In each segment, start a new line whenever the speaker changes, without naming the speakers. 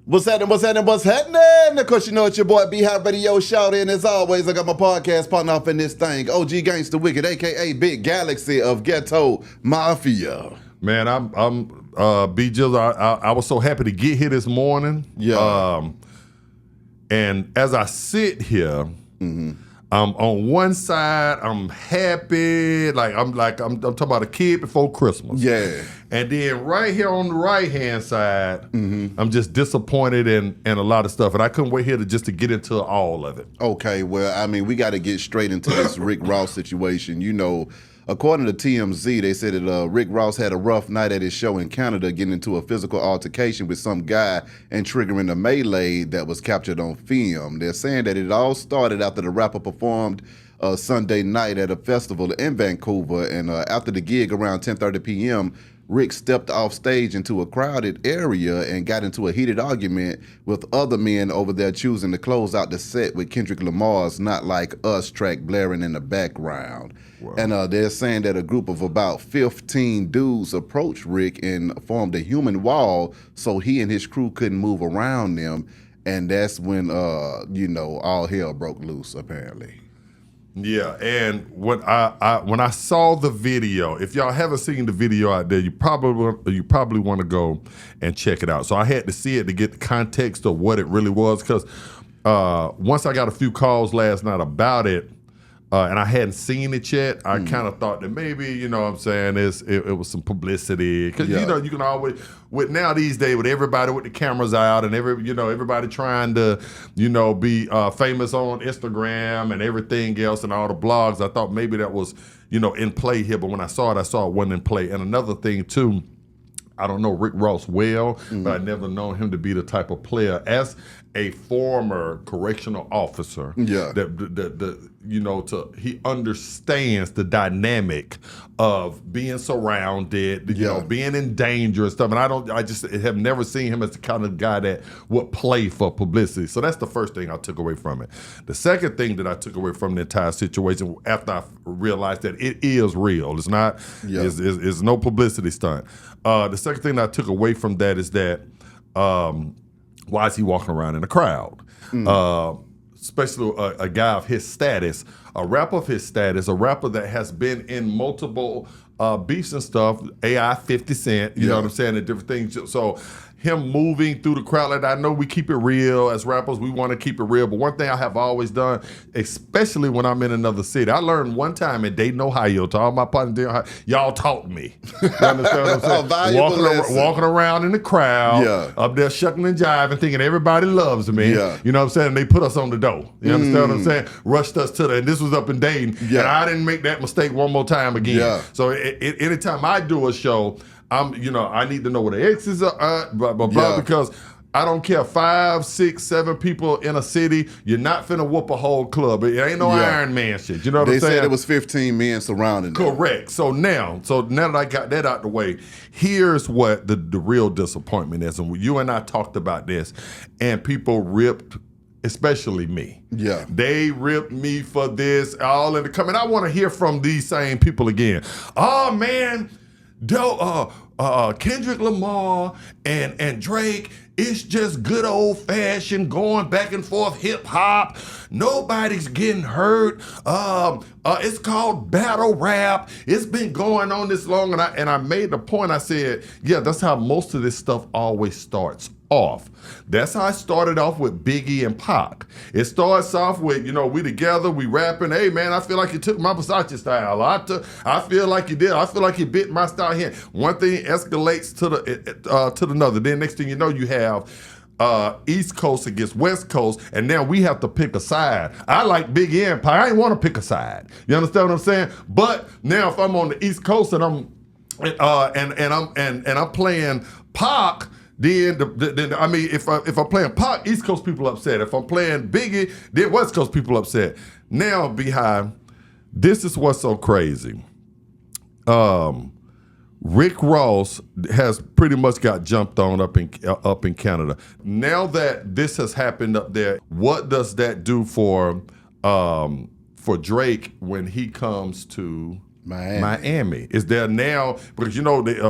What's happening? Of course, you know it's your boy B-Hot Radio Shouty, and as always, I got my podcast partner off in this thing, OG Gangsta Wicked, a.k.a. Big Galaxy of Ghetto Mafia.
Man, I'm B. Jizzle. I was so happy to get here this morning.
Yeah.
And as I sit here, on one side, I'm happy, I'm talking about a kid before Christmas.
Yeah.
And then right here on the right hand side, I'm just disappointed in a lot of stuff, and I couldn't wait here to get into all of it.
Okay, well, I mean, we got to get straight into this Rick Ross situation. You know, according to TMZ, they said that Rick Ross had a rough night at his show in Canada, getting into a physical altercation with some guy and triggering a melee that was captured on film. They're saying that it all started after the rapper performed Sunday night at a festival in Vancouver, and after the gig around 10:30 p.m., Rick stepped off stage into a crowded area and got into a heated argument with other men over there, choosing to close out the set with Kendrick Lamar's Not Like Us track blaring in the background. Wow. And they're saying that a group of about 15 dudes approached Rick and formed a human wall so he and his crew couldn't move around them. And that's when, all hell broke loose, apparently.
Yeah, and when I saw the video, if y'all haven't seen the video out there, you probably want to go and check it out. So I had to see it to get the context of what it really was, because once I got a few calls last night about it, and I hadn't seen it yet, I kind of thought that maybe, you know what I'm saying, it was some publicity. Because, you can always, with now these days, with everybody with the cameras out and everybody trying to, be famous on Instagram and everything else and all the blogs, I thought maybe that was, in play here. But when I saw it wasn't in play. And another thing, too, I don't know Rick Ross well, but I never known him to be the type of player as a former correctional officer. Yeah, he understands the dynamic of being surrounded, being in danger and stuff. And I just have never seen him as the kind of guy that would play for publicity. So that's the first thing I took away from it. The second thing that I took away from the entire situation, after I realized that it is real, it's not, it's no publicity stunt. The second thing that I took away from that is that why is he walking around in a crowd? Especially a guy of his status, a rapper of his status, a rapper that has been in multiple beefs and stuff, AI 50 Cent, you know what I'm saying, and different things. So him moving through the crowd, I know we keep it real as rappers, we want to keep it real, but one thing I have always done, especially when I'm in another city, I learned one time in Dayton, Ohio, to all my partners, y'all taught me. You understand what I'm saying? Walking around in the crowd, up there shucking and jiving, thinking everybody loves me. Yeah. You know what I'm saying? They put us on the door. You understand what I'm saying? Rushed us to and this was up in Dayton, and I didn't make that mistake one more time again. Yeah. So anytime I do a show, I need to know where the exits are, because I don't care, 5, 6, 7 people in a city, you're not finna whoop a whole club. It ain't no Iron Man shit. You know what I'm saying?
They said it was 15 men surrounding them.
Correct. So now that I got that out the way, here's what the real disappointment is. And you and I talked about this, and people ripped, especially me. Yeah. They ripped me for this, all in the comment. I want to hear from these same people again. Oh, man. Kendrick Lamar and Drake, it's just good old fashioned going back and forth hip hop. Nobody's getting hurt. It's called battle rap. It's been going on this long, and I made the point. I said, that's how most of this stuff always starts off. That's how I started off with Biggie and Pac. It starts off with, we together, we rapping. Hey man, I feel like you took my Versace style. I feel like you did. I feel like you bit my style here. One thing escalates to another. Then next thing you know, you have East Coast against West Coast, and now we have to pick a side. I like Biggie and Pac. I ain't want to pick a side. You understand what I'm saying? But now if I'm on the East Coast and I'm playing Pac, then if I'm playing Pac, East Coast people upset. If I'm playing Biggie, then West Coast people upset. Now, Beehive, this is what's so crazy. Rick Ross has pretty much got jumped on up in Canada. Now that this has happened up there, what does that do for Drake when he comes to
Miami.
Is there now, because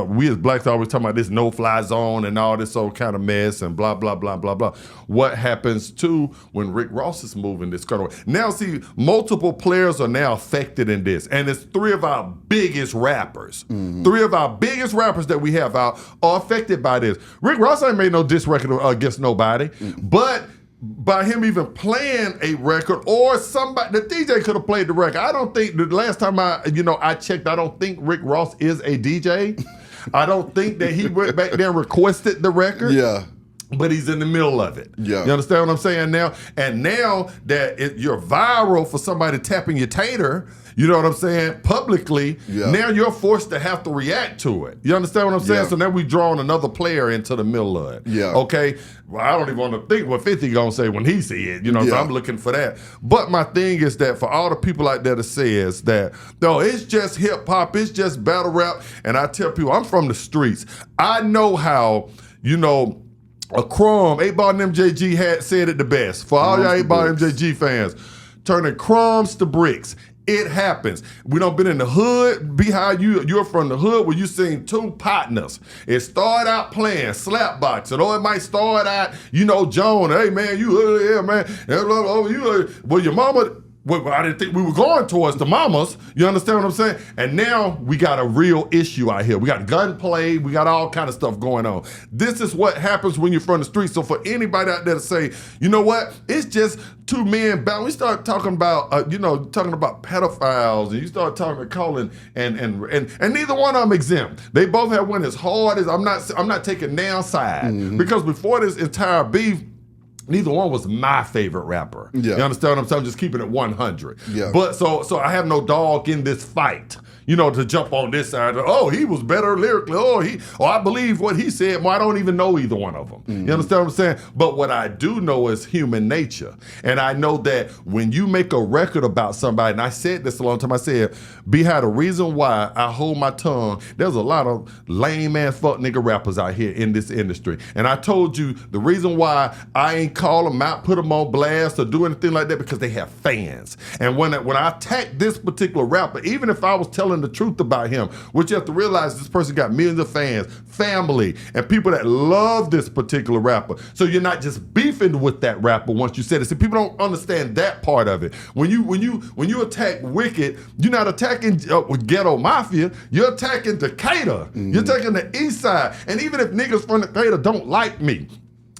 we as blacks always talking about this no-fly zone and all this old kind of mess and blah, blah, blah, blah, blah. What happens too when Rick Ross is moving this kind of way? Now see, multiple players are now affected in this, and it's three of our biggest rappers. Three of our biggest rappers that we have out are affected by this. Rick Ross ain't made no diss record against nobody, but by him even playing a record, or somebody, the DJ could have played the record. I don't think, the last time I checked, I don't think Rick Ross is a DJ. I don't think that he went back there and requested the record.
Yeah.
But he's in the middle of it.
Yeah.
You understand what I'm saying now? And now that you're viral for somebody tapping your tater, you know what I'm saying, publicly, now you're forced to have to react to it. You understand what I'm saying?
Yeah.
So now we've drawn another player into the middle of it.
Yeah.
Okay? Well, I don't even want to think what 50 gonna say when he see it. So I'm looking for that. But my thing is that for all the people out there that says that, no, it's just hip hop, it's just battle rap, and I tell people, I'm from the streets. I know how, a Crumb, 8-Ball and MJG had said it the best. For all y'all 8-Ball and MJG fans, turning crumbs to bricks. It happens. We done been in the hood. Behind you're from the hood where you seen two partners. It started out playing slap boxing, or it might start out, Joan, hey man, you man, well your mama. Well, I didn't think we were going towards the mamas. You understand what I'm saying? And now we got a real issue out here. We got gunplay. We got all kind of stuff going on. This is what happens when you're from the street. So for anybody out there to say, you know what? It's just two men battling. We start talking about, talking about pedophiles, and you start calling, and neither one of them exempt. They both have went as hard as I'm not taking their side, because before this entire beef, neither one was my favorite rapper.
Yeah.
You understand what I'm saying? I'm just keeping it 100.
Yeah.
But so I have no dog in this fight, to jump on this side. Oh, he was better lyrically. I believe what he said. Well, I don't even know either one of them. You understand what I'm saying? But what I do know is human nature. And I know that when you make a record about somebody, and I said this a long time, I said, behind the reason why I hold my tongue, there's a lot of lame ass fuck nigga rappers out here in this industry. And I told you the reason why I ain't call them out, put them on blast, or do anything like that, because they have fans. And when I attack this particular rapper, even if I was telling the truth about him, which you have to realize this person got millions of fans, family, and people that love this particular rapper. So you're not just beefing with that rapper once you said it. See, people don't understand that part of it. When you attack Wicked, you're not attacking Ghetto Mafia, you're attacking Decatur. You're attacking the East Side. And even if niggas from Decatur don't like me,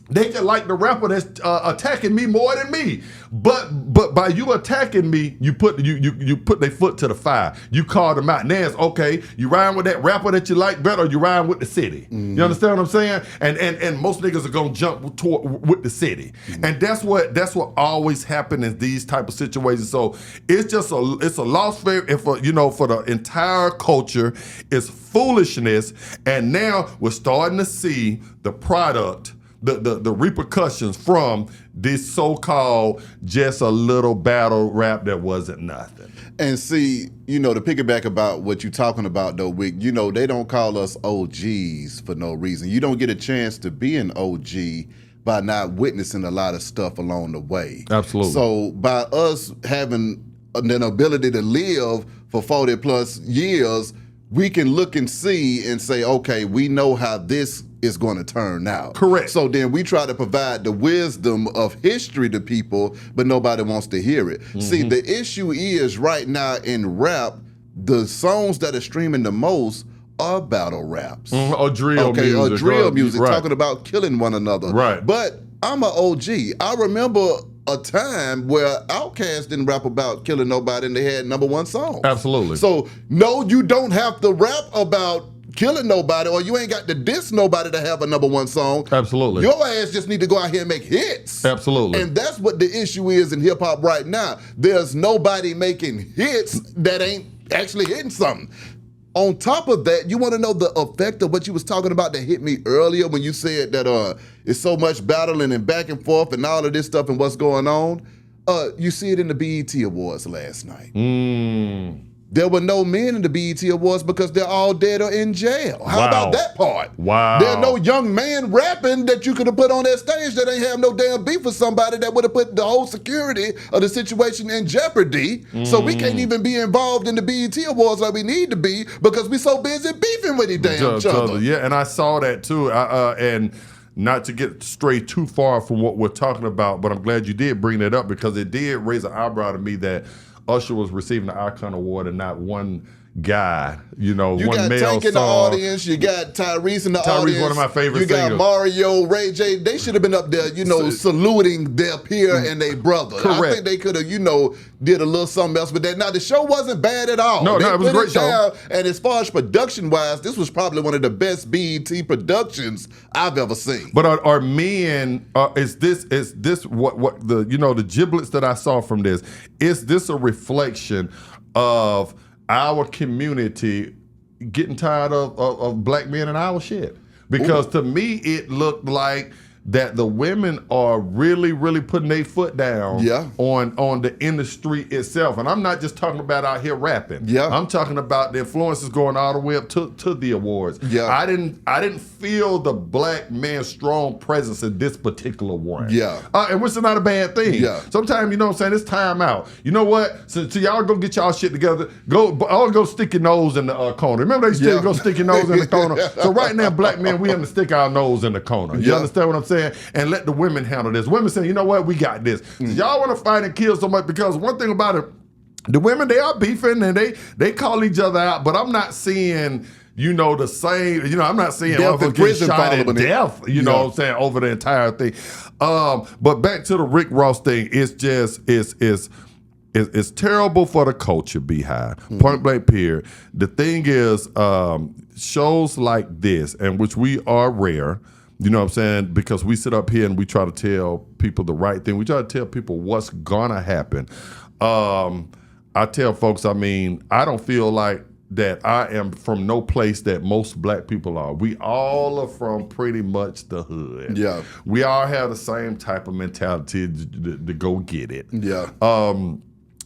they can like the rapper that's attacking me more than me. But by you attacking me, you put their foot to the fire. You call them out. Now it's okay, you riding with that rapper that you like better, or you riding with the city. You understand what I'm saying? And most niggas are gonna jump with the city. And that's what always happens in these type of situations. So it's just a loss for the entire culture. It's foolishness. And now we're starting to see the product, the repercussions from this so-called just a little battle rap that wasn't nothing.
And see, to piggyback about what you're talking about though, Wick, they don't call us OGs for no reason. You don't get a chance to be an OG by not witnessing a lot of stuff along the way.
Absolutely.
So by us having an ability to live for 40 plus years, we can look and see and say, okay, we know how this is going to turn out.
Correct.
So then we try to provide the wisdom of history to people, but nobody wants to hear it. See, the issue is right now in rap, the songs that are streaming the most are battle raps.
Or drill music.
Or drill music,
right.
talking about killing one another.
Right.
But I'm an OG. I remember a time where Outkast didn't rap about killing nobody and they had #1 songs.
Absolutely.
So no, you don't have to rap about killing nobody, or you ain't got to diss nobody to have a #1 song.
Absolutely.
Your ass just need to go out here and make hits.
Absolutely.
And that's what the issue is in hip hop right now. There's nobody making hits that ain't actually hitting something. On top of that, you want to know the effect of what you was talking about that hit me earlier when you said that it's so much battling and back and forth and all of this stuff and what's going on. You see it in the BET Awards last night. There were no men in the BET Awards because they're all dead or in jail. How about that part?
Wow.
There are no young man rapping that you could have put on that stage that ain't have no damn beef with somebody that would have put the whole security of the situation in jeopardy. So we can't even be involved in the BET Awards like we need to be because we so busy beefing with each damn other.
Yeah, and I saw that too. And not to get stray too far from what we're talking about, but I'm glad you did bring that up because it did raise an eyebrow to me that Usher was receiving the Icon Award and not one guy,
You
one
got
male
Tank in the
song.
audience. You got Tyrese in the audience.
One of my favorite
You got
singers.
Mario, Ray J. They should have been up there, saluting their peer and their brother.
Correct.
I think they could have, did a little something else with that. Now, the show wasn't bad at all.
No, it was a great show.
And as far as production-wise, this was probably one of the best BET productions I've ever seen.
But are men? Is this what the the giblets that I saw from this? Is this a reflection of our community getting tired of black men and our shit? Because to me, it looked like that the women are really, really putting their foot down on the industry itself. And I'm not just talking about out here rapping.
Yeah.
I'm talking about the influences going all the way up to the awards.
Yeah.
I didn't feel the black man's strong presence in this particular one.
Yeah.
And which is not a bad thing.
Yeah.
Sometimes, it's time out. You know what? So y'all go get y'all shit together. Go stick your nose in the corner. Remember they still go stick your nose in the corner? So right now, black men, we have to stick our nose in the corner. You understand what I'm saying? And let the women handle this. Women saying, you know what? We got this. So y'all want to fight and kill so much because one thing about it, the women, they are beefing and they call each other out, but I'm not seeing the same, I'm not seeing
death in prison
shot at
following
death,
it.
know what I'm saying, over the entire thing. But back to the Rick Ross thing, it's just, it's terrible for the culture, Beehive. Point blank period. The thing is, shows like this, and which we are rare, you know what I'm saying, because we sit up here and we try to tell people the right thing. We try to tell people what's gonna happen. I tell folks, I don't feel like that I am from no place that most black people are. We all are from pretty much the hood.
Yeah.
We all have the same type of mentality to go get it.
Yeah.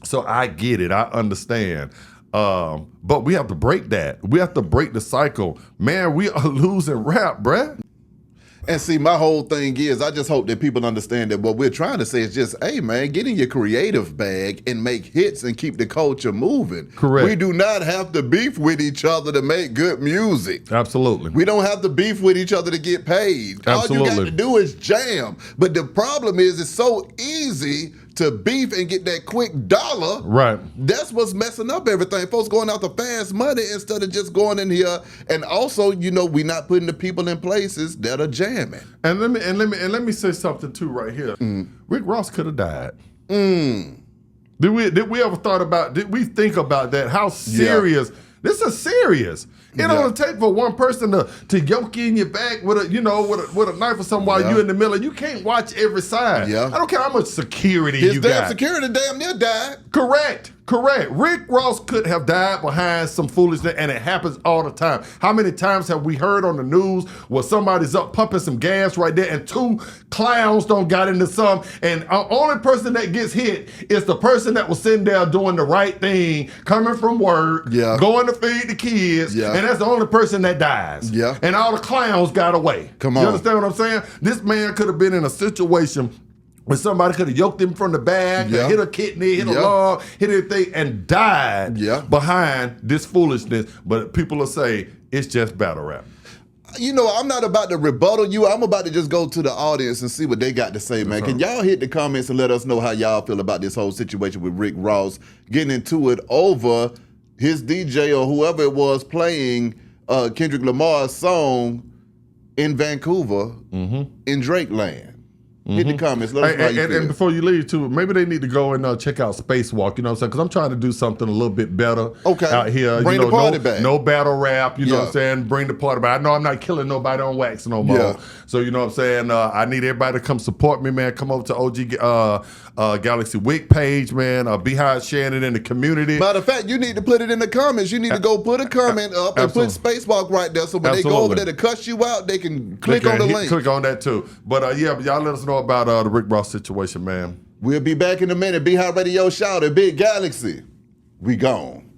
So I get it. I understand. But we have to break that. We have to break the cycle. Man, we are losing rap, bruh.
And see, my whole thing is, I just hope that people understand that what we're trying to say is just, hey, man, get in your creative bag and make hits and keep the culture moving.
Correct.
We do not have to beef with each other to make good music.
Absolutely.
We don't have to beef with each other to get paid.
Absolutely.
All you got to do is jam. But the problem is, it's so easy to beef and get that quick dollar.
Right.
That's what's messing up everything. Folks going out to fast money instead of just going in here. And also, we not putting the people in places that are jamming.
And let me say something too right here. Rick Ross could have died. Did we ever did we think about that? How serious? This is serious. It only take for one person to yoke you in your back with a knife or something while you're in the middle. You can't watch every side.
Yeah.
I don't care how much security
His
you
damn
got.
security damn near died.
Correct. Rick Ross could have died behind some foolishness, and it happens all the time. How many times have we heard on the news where somebody's up pumping some gas right there and two clowns don't got into some, and the only person that gets hit is the person that was sitting there doing the right thing, coming from work, going to feed the kids, and that's the only person that dies.
Yeah.
And all the clowns got away.
Come on.
You understand what I'm saying? This man could have been in a situation when somebody could have yoked him from the back, hit a kidney, hit a lung, hit everything, and died behind this foolishness. But people will say, it's just battle rap.
I'm not about to rebuttal you. I'm about to just go to the audience and see what they got to say, man. Can y'all hit the comments and let us know how y'all feel about this whole situation with Rick Ross getting into it over his DJ or whoever it was playing Kendrick Lamar's song in Vancouver in Drake Land? Hit the comments. Let us know how you feel.
And before you leave, too, maybe they need to go and check out Spacewalk, you know what I'm saying? Because I'm trying to do something a little bit better out here.
Bring the party back.
No battle rap, you know what I'm saying? Bring the party back. I know I'm not killing nobody on wax no more.
Yeah.
So, you know what I'm saying? I need everybody to come support me, man. Come over to OG Galaxy Wick page, man. Beehive sharing it in the community.
Matter of fact, you need to put it in the comments. You need to go put a comment up and put Spacewalk right there so when they go over there to cuss you out, they can click on the link.
Click on that, too. But, y'all let us know about the Rick Ross situation, man.
We'll be back in a minute. Beehive Radio Shout at Big Galaxy. We gone.